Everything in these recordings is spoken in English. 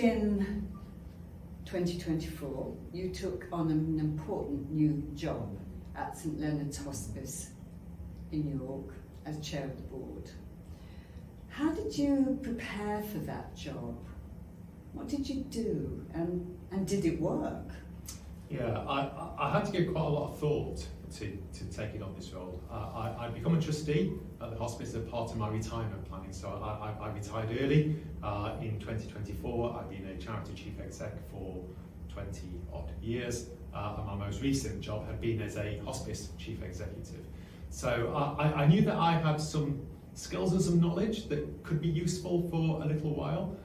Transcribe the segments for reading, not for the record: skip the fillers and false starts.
in 2024, you took on an important new job at St Leonard's Hospice in York as chair of the board. How did you prepare for that job? What did you do, and did it work? Yeah, I had to give quite a lot of thought to taking on this role. I become a trustee at the hospice as part of my retirement planning, so I retired early in 2024. I've been a charity chief exec for 20 odd years, and my most recent job had been as a hospice chief executive. So I knew that I had some skills and some knowledge that could be useful for a little while,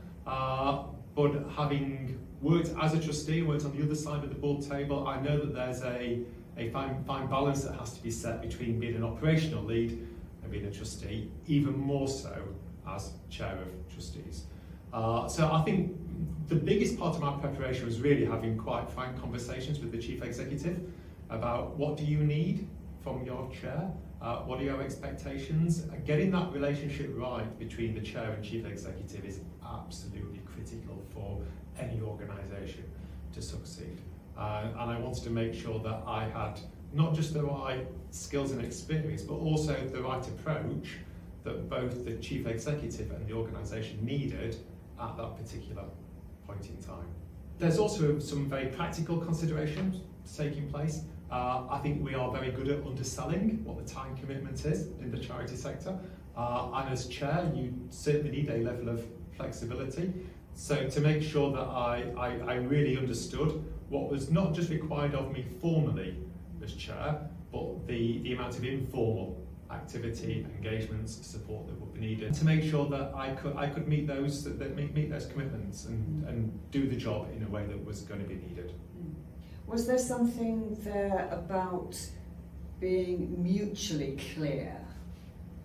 but having worked as a trustee, worked on the other side of the board table, I know that there's a fine balance that has to be set between being an operational lead and being a trustee, even more so as chair of trustees. So I think the biggest part of my preparation was really having quite frank conversations with the chief executive about what do you need from your chair, what are your expectations. Getting that relationship right between the chair and chief executive is absolutely critical for any organisation to succeed. And I wanted to make sure that I had not just the right skills and experience, but also the right approach that both the chief executive and the organisation needed at that particular point in time. There's also some very practical considerations taking place. I think we are very good at underselling what the time commitment is in the charity sector. And as chair, you certainly need a level of flexibility. So to make sure that I really understood what was not just required of me formally as chair, but the amount of informal activity, engagements, support that would be needed to make sure that I could meet those commitments and do the job in a way that was going to be needed. Was there something there about being mutually clear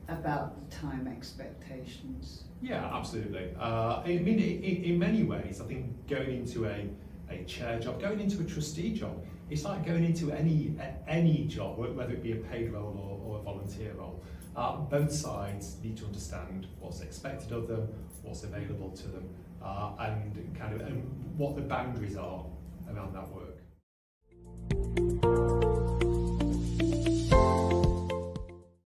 about the time expectations? Yeah, absolutely. I mean, in many ways, I think going into a chair job, going into a trustee job, it's like going into any job, whether it be a paid role or a volunteer role. Both sides need to understand what's expected of them, what's available to them, and what the boundaries are around that work.